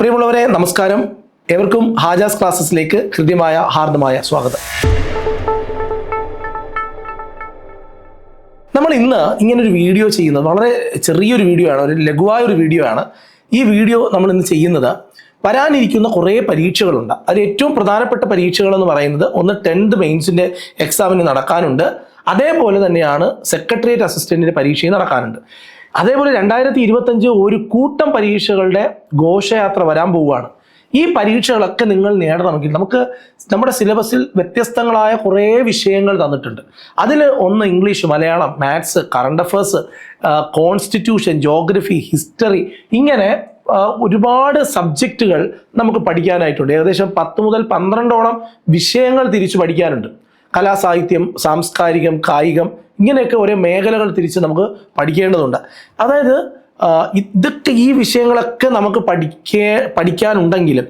പ്രിയമുള്ളവരെ നമസ്കാരം. എവർക്കും ഹാജാസ് ക്ലാസ്സസിലേക്ക് ഹൃദ്യമായ ഹാർദമായ സ്വാഗതം. നമ്മൾ ഇന്ന് ഇങ്ങനൊരു വീഡിയോ ചെയ്യുന്നത് വളരെ ചെറിയൊരു വീഡിയോ ആണ്, ഒരു ലഘുവായ ഒരു വീഡിയോ ആണ്. ഈ വീഡിയോ നമ്മൾ ഇന്ന് ചെയ്യുന്നത് വരാനിരിക്കുന്ന കുറേ പരീക്ഷകളുണ്ട്. അതിൽ ഏറ്റവും പ്രധാനപ്പെട്ട പരീക്ഷകൾ എന്ന് പറയുന്നത് ഒന്ന് 10th മെയിൻസിൻ്റെ എക്സാമിന് നടക്കാനുണ്ട്. അതേപോലെ തന്നെയാണ് സെക്രട്ടേറിയറ്റ് അസിസ്റ്റന്റിന്റെ പരീക്ഷയും നടക്കാനുണ്ട്. അതേപോലെ 2025 ഒരു കൂട്ടം പരീക്ഷകളുടെ ഘോഷയാത്ര വരാൻ പോവുകയാണ്. ഈ പരീക്ഷകളൊക്കെ നിങ്ങൾ നേടണമെങ്കിൽ നമ്മുടെ സിലബസിൽ വ്യത്യസ്തങ്ങളായ കുറേ വിഷയങ്ങൾ തന്നിട്ടുണ്ട്. അതിൽ ഒന്ന് English, Malayalam, maths, current affairs, constitution, geography, history, ഇങ്ങനെ ഒരുപാട് സബ്ജക്റ്റുകൾ നമുക്ക് പഠിക്കാനായിട്ടുണ്ട്. ഏകദേശം 10 മുതൽ 12ഓളം വിഷയങ്ങൾ തിരിച്ചു പഠിക്കാനുണ്ട്. കലാസാഹിത്യം, സാംസ്കാരികം, കായികം, ഇങ്ങനെയൊക്കെ ഓരോ മേഖലകൾ തിരിച്ച് നമുക്ക് പഠിക്കേണ്ടതുണ്ട്. അതായത് ഈ വിഷയങ്ങളൊക്കെ നമുക്ക് പഠിക്കാനുണ്ടെങ്കിലും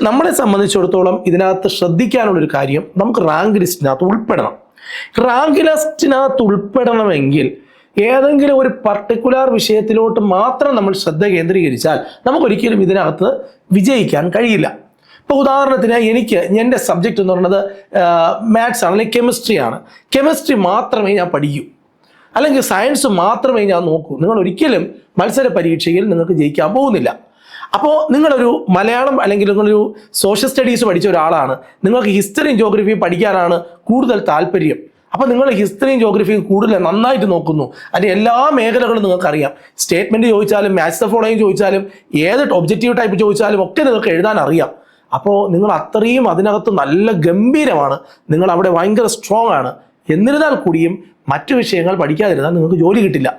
നമ്മളെ സംബന്ധിച്ചിടത്തോളം ഇതിനകത്ത് ശ്രദ്ധിക്കാനുള്ളൊരു കാര്യം, നമുക്ക് റാങ്ക് ലിസ്റ്റിനകത്ത് ഉൾപ്പെടണം. റാങ്ക് ലിസ്റ്റിനകത്ത് ഉൾപ്പെടണമെങ്കിൽ ഏതെങ്കിലും ഒരു പർട്ടിക്കുലർ വിഷയത്തിലോട്ട് മാത്രം നമ്മൾ ശ്രദ്ധ കേന്ദ്രീകരിച്ചാൽ നമുക്കൊരിക്കലും ഇതിനകത്ത് വിജയിക്കാൻ കഴിയില്ല. ഇപ്പോൾ ഉദാഹരണത്തിന് എൻ്റെ സബ്ജക്റ്റ് എന്ന് പറയുന്നത് മാത്സ് ആണ്, അല്ലെങ്കിൽ കെമിസ്ട്രിയാണ്. കെമിസ്ട്രി മാത്രമേ ഞാൻ പഠിക്കൂ, അല്ലെങ്കിൽ സയൻസ് മാത്രമേ ഞാൻ നോക്കൂ. നിങ്ങൾ ഒരിക്കലും മത്സര പരീക്ഷയിൽ നിങ്ങൾക്ക് ജയിക്കാൻ പോകുന്നില്ല. അപ്പോൾ നിങ്ങളൊരു മലയാളം അല്ലെങ്കിൽ നിങ്ങളൊരു സോഷ്യൽ സ്റ്റഡീസ് പഠിച്ച ഒരാളാണ്, നിങ്ങൾക്ക് ഹിസ്റ്ററിയും ജോഗ്രഫിയും പഠിക്കാനാണ് കൂടുതൽ താല്പര്യം. അപ്പോൾ നിങ്ങൾ ഹിസ്റ്ററിയും ജോഗ്രഫിയും കൂടുതൽ നന്നായിട്ട് നോക്കുന്നു. അതിൻ്റെ എല്ലാ മേഖലകളും നിങ്ങൾക്കറിയാം. സ്റ്റേറ്റ്മെൻറ്റ് ചോദിച്ചാലും, മാച്ച് ദ ഫോളോയിങ് ചോദിച്ചാലും, ഏത് ഒബ്ജക്റ്റീവ് ടൈപ്പ് ചോദിച്ചാലും ഒക്കെ നിങ്ങൾക്ക് എഴുതാൻ അറിയാം. അപ്പോൾ നിങ്ങൾ അത്രയും അതിനകത്ത് നല്ല ഗംഭീരമാണ്, നിങ്ങൾ അവിടെ ഭയങ്കര സ്ട്രോങ് ആണ്. എന്നിരുന്നാൽ കൂടിയും മറ്റു വിഷയങ്ങൾ പഠിക്കാതിരുന്നാൽ നിങ്ങൾക്ക് ജോലി കിട്ടില്ല.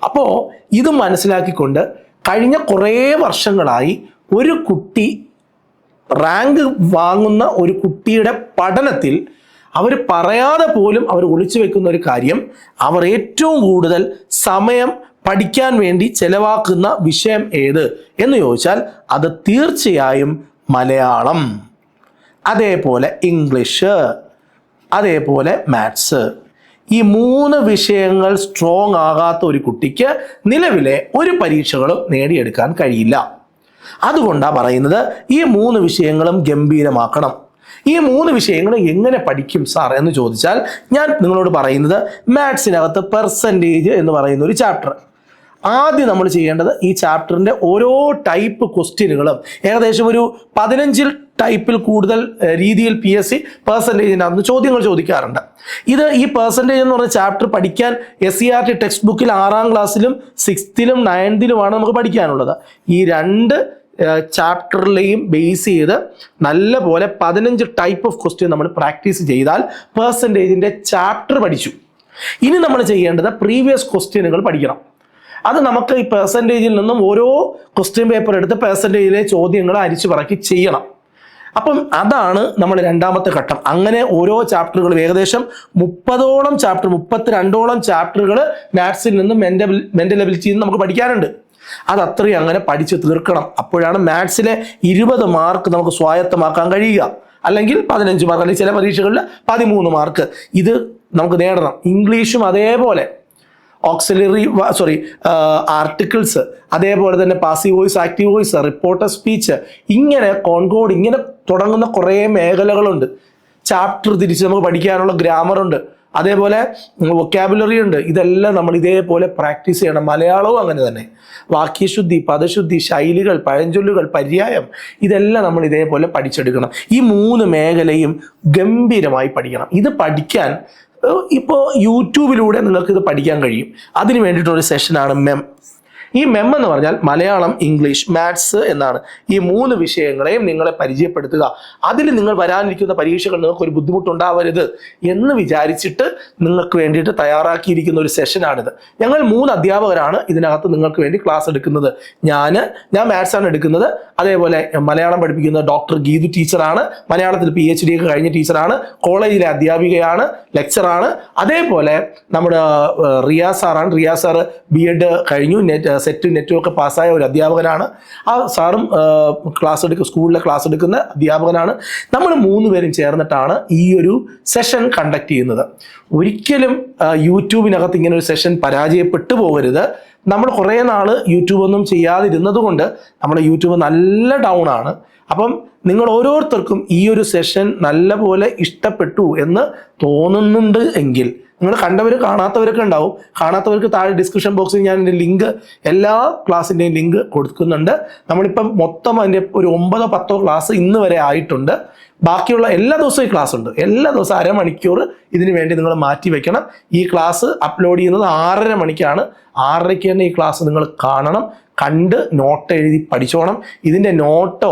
അപ്പോൾ ഇത് മനസ്സിലാക്കിക്കൊണ്ട് കഴിഞ്ഞ കുറേ വർഷങ്ങളായി ഒരു കുട്ടി റാങ്ക് വാങ്ങുന്ന ഒരു കുട്ടിയുടെ പഠനത്തിൽ അവർ പറയാതെ പോലും അവർ ഒളിച്ചു വെക്കുന്ന ഒരു കാര്യം, അവർ ഏറ്റവും കൂടുതൽ സമയം പഠിക്കാൻ വേണ്ടി ചെലവാക്കുന്ന വിഷയം ഏത് എന്ന് ചോദിച്ചാൽ അത് തീർച്ചയായും മലയാളം, അതേപോലെ ഇംഗ്ലീഷ്, അതേപോലെ മാത്സ്. ഈ 3 വിഷയങ്ങൾ സ്ട്രോങ് ആകാത്ത ഒരു കുട്ടിക്ക് നിലവിലെ ഒരു പരീക്ഷകളും നേടിയെടുക്കാൻ കഴിയില്ല. അതുകൊണ്ടാണ് പറയുന്നത് ഈ 3 വിഷയങ്ങളും ഗംഭീരമാക്കണം. ഈ 3 വിഷയങ്ങൾ എങ്ങനെ പഠിക്കും സാർ എന്ന് ചോദിച്ചാൽ ഞാൻ നിങ്ങളോട് പറയുന്നത്, മാത്സിനകത്ത് പെർസെൻറ്റേജ് എന്ന് പറയുന്ന ഒരു ചാപ്റ്റർ. ആദ്യം നമ്മൾ ചെയ്യേണ്ടത് ഈ ചാപ്റ്ററിൻ്റെ ഓരോ ടൈപ്പ് ക്വസ്റ്റ്യനുകളും ഏകദേശം ഒരു 15 ടൈപ്പിൽ കൂടുതൽ രീതിയിൽ PSC പെർസെൻറ്റേജിനകത്ത് ചോദ്യങ്ങൾ ചോദിക്കാറുണ്ട്. ഈ പെർസെൻറ്റേജ് എന്ന് പറഞ്ഞ ചാപ്റ്റർ പഠിക്കാൻ SCERT ടെക്സ്റ്റ് ബുക്കിൽ 6ാം ക്ലാസ്സിലും 6th-ലും 9th-ലുമാണ് നമുക്ക് പഠിക്കാനുള്ളത്. ഈ 2 ചാപ്റ്ററിലെയും ബേസ് ചെയ്ത് നല്ല പോലെ 15 ടൈപ്പ് ഓഫ് ക്വസ്റ്റ്യൻ നമ്മൾ പ്രാക്ടീസ് ചെയ്താൽ പെർസെൻറ്റേജിൻ്റെ ചാപ്റ്റർ പഠിച്ചു. ഇനി നമ്മൾ ചെയ്യേണ്ടത് പ്രീവിയസ് ക്വസ്റ്റ്യനുകൾ പഠിക്കണം. അത് നമുക്ക് ഈ പെർസെൻറ്റേജിൽ നിന്നും ഓരോ ക്വസ്റ്റ്യൻ പേപ്പർ എടുത്ത് പെർസെൻറ്റേജിലെ ചോദ്യങ്ങൾ അരിച്ചു പറക്കി ചെയ്യണം. അപ്പം അതാണ് നമ്മൾ രണ്ടാമത്തെ ഘട്ടം. അങ്ങനെ ഓരോ ചാപ്റ്ററുകളും ഏകദേശം 30ഓളം ചാപ്റ്റർ, 32ഓളം ചാപ്റ്ററുകൾ മാത്സിൽ നിന്നും മെൻ്റൽ എബിലിറ്റിയിൽ നിന്ന് നമുക്ക് പഠിക്കാനുണ്ട്. അത് അത്രയും അങ്ങനെ പഠിച്ച് തീർക്കണം. അപ്പോഴാണ് മാത്സിലെ 20 മാർക്ക് നമുക്ക് സ്വായത്തമാക്കാൻ കഴിയുക. അല്ലെങ്കിൽ 15 മാർക്ക്, അല്ലെങ്കിൽ ചില പരീക്ഷകളിൽ 13 മാർക്ക് ഇത് നമുക്ക് നേടണം. ഇംഗ്ലീഷും അതേപോലെ ആർട്ടിക്കിൾസ്, അതേപോലെ തന്നെ passive voice, active voice, reporter speech, ഇങ്ങനെ കോൺകോഡ്, ഇങ്ങനെ തുടങ്ങുന്ന കുറേ മേഖലകളുണ്ട്. ചാപ്റ്റർ തിരിച്ച് നമുക്ക് പഠിക്കാനുള്ള ഗ്രാമറുണ്ട്, അതേപോലെ വൊക്കാബുലറി ഉണ്ട്. ഇതെല്ലാം നമ്മൾ ഇതേപോലെ പ്രാക്ടീസ് ചെയ്യണം. മലയാളവും അങ്ങനെ തന്നെ. വാക്യശുദ്ധി, പദശുദ്ധി, ശൈലികൾ, പഴഞ്ചൊല്ലുകൾ, പര്യായം, ഇതെല്ലാം നമ്മൾ ഇതേപോലെ പഠിച്ചെടുക്കണം. ഈ 3 മേഖലയും ഗംഭീരമായി പഠിക്കണം. ഇത് പഠിക്കാൻ ഇപ്പോൾ യൂട്യൂബിലൂടെ നിങ്ങൾക്കിത് പഠിക്കാൻ കഴിയും. അതിന് വേണ്ടിയിട്ടൊരു സെഷനാണ് MEM. ഈ MEM എന്ന് പറഞ്ഞാൽ മലയാളം, ഇംഗ്ലീഷ്, മാത്സ് എന്നാണ്. ഈ 3 വിഷയങ്ങളെയും നിങ്ങളെ പരിചയപ്പെടുത്തുക. അതിൽ നിങ്ങൾ വരാനിരിക്കുന്ന പരീക്ഷകൾ നിങ്ങൾക്കൊരു ബുദ്ധിമുട്ടുണ്ടാവരുത് എന്ന് വിചാരിച്ചിട്ട് നിങ്ങൾക്ക് വേണ്ടിയിട്ട് തയ്യാറാക്കിയിരിക്കുന്ന ഒരു സെഷനാണിത്. ഞങ്ങൾ 3 അധ്യാപകരാണ് ഇതിനകത്ത് നിങ്ങൾക്ക് വേണ്ടി ക്ലാസ് എടുക്കുന്നത്. ഞാൻ മാത്സ് ആണ് എടുക്കുന്നത്. അതേപോലെ മലയാളം പഠിപ്പിക്കുന്നത് ഡോക്ടർ ഗീതു ടീച്ചറാണ്. മലയാളത്തിൽ PhD ഒക്കെ കഴിഞ്ഞ ടീച്ചറാണ്. കോളേജിലെ അധ്യാപികയാണ്, ലെക്ചറാണ്. അതേപോലെ നമ്മുടെ റിയാസ് സാറാണ്. റിയാസ് സാറ് B.Ed കഴിഞ്ഞു, സെറ്റും നെറ്റും ഒക്കെ പാസ്സായ ഒരു അധ്യാപകനാണ്. ആ സാറും സ്കൂളിലെ ക്ലാസ് എടുക്കുന്ന അധ്യാപകനാണ്. നമ്മൾ 3 പേരും ചേർന്നിട്ടാണ് ഈ ഒരു സെഷൻ കണ്ടക്ട് ചെയ്യുന്നത്. ഒരിക്കലും യൂട്യൂബിനകത്ത് ഇങ്ങനെ ഒരു സെഷൻ പരാജയപ്പെട്ടു പോകരുത്. നമ്മൾ കുറേ നാൾ യൂട്യൂബ് ഒന്നും ചെയ്യാതിരുന്നത് കൊണ്ട് നമ്മുടെ യൂട്യൂബ് നല്ല ഡൗൺ ആണ്. അപ്പം നിങ്ങൾ ഓരോരുത്തർക്കും ഈ ഒരു സെഷൻ നല്ലപോലെ ഇഷ്ടപ്പെട്ടു എന്ന് തോന്നുന്നുണ്ട് എങ്കിൽ, നിങ്ങൾ കണ്ടവരും കാണാത്തവരൊക്കെ ഉണ്ടാവും. കാണാത്തവർക്ക് താഴെ ഡിസ്ക്രിപ്ഷൻ ബോക്സിൽ ഞാൻ എൻ്റെ ലിങ്ക്, എല്ലാ ക്ലാസ്സിൻ്റെയും ലിങ്ക് കൊടുക്കുന്നുണ്ട്. നമ്മളിപ്പം മൊത്തം അതിൻ്റെ ഒരു 9-10 ക്ലാസ് ഇന്ന് വരെ ആയിട്ടുണ്ട്. ബാക്കിയുള്ള എല്ലാ ദിവസവും ഈ ക്ലാസ് ഉണ്ട്. എല്ലാ ദിവസവും അരമണിക്കൂർ ഇതിനു വേണ്ടി നിങ്ങൾ മാറ്റി വെക്കണം. ഈ ക്ലാസ് അപ്ലോഡ് ചെയ്യുന്നത് 6:30 മണിക്കാണ്. 6:30 തന്നെ ഈ ക്ലാസ് നിങ്ങൾ കാണണം. കണ്ട് നോട്ട് എഴുതി പഠിച്ചോണം. ഇതിൻ്റെ നോട്ടോ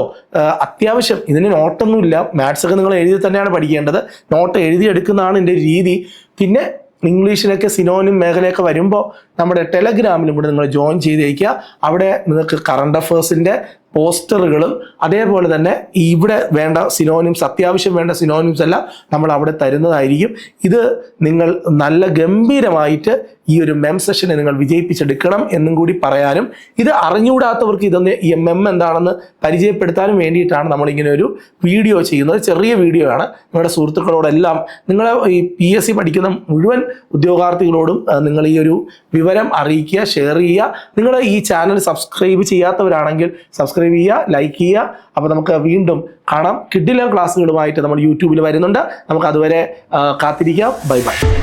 അത്യാവശ്യം, ഇതിന് നോട്ടൊന്നുമില്ല, മാത്സൊക്കെ നിങ്ങൾ എഴുതി തന്നെയാണ് പഠിക്കേണ്ടത്. നോട്ട് എഴുതിയെടുക്കുന്നതാണ് എൻ്റെ രീതി. പിന്നെ ഇംഗ്ലീഷിലൊക്കെ സിനോനിം മേഖലയൊക്കെ വരുമ്പോൾ നമ്മുടെ ടെലഗ്രാമിലും കൂടെ നിങ്ങൾ ജോയിൻ ചെയ്തേക്കുക. അവിടെ നിങ്ങൾക്ക് കറണ്ട് അഫേഴ്സിൻ്റെ പോസ്റ്ററുകളും അതേപോലെ തന്നെ ഇവിടെ വേണ്ട സിനോനിംസ്, അത്യാവശ്യം വേണ്ട സിനോനിംസ് എല്ലാം നമ്മൾ അവിടെ തരുന്നതായിരിക്കും. ഇത് നിങ്ങൾ നല്ല ഗംഭീരമായിട്ട് ഈ ഒരു മെം സെഷനെ നിങ്ങൾ വിജയിപ്പിച്ചെടുക്കണം എന്നും കൂടി പറയാനും, ഇത് അറിഞ്ഞുകൂടാത്തവർക്ക് ഇതൊന്ന് ഈ മെം എന്താണെന്ന് പരിചയപ്പെടുത്താനും വേണ്ടിയിട്ടാണ് നമ്മളിങ്ങനെ ഒരു വീഡിയോ ചെയ്യുന്നത്. ചെറിയ വീഡിയോ ആണ്. നിങ്ങളുടെ സുഹൃത്തുക്കളോടെല്ലാം, നിങ്ങളെ ഈ PSC പഠിക്കുന്ന മുഴുവൻ ഉദ്യോഗാർത്ഥികളോടും നിങ്ങൾ ഈ ഒരു വിവരം അറിയിക്കുക, ഷെയർ ചെയ്യുക. നിങ്ങൾ ഈ ചാനൽ സബ്സ്ക്രൈബ് ചെയ്യാത്തവരാണെങ്കിൽ സബ്സ്ക്രൈബ് ചെയ്യുക, ലൈക്ക് ചെയ്യുക. അപ്പോൾ നമുക്ക് വീണ്ടും കാണാം. കിഡിലൻ ക്ലാസ്സുകളുമായിട്ട് നമ്മൾ യൂട്യൂബിൽ വരുന്നുണ്ട്. നമുക്ക് അതുവരെ കാത്തിരിക്കാം. Bye bye.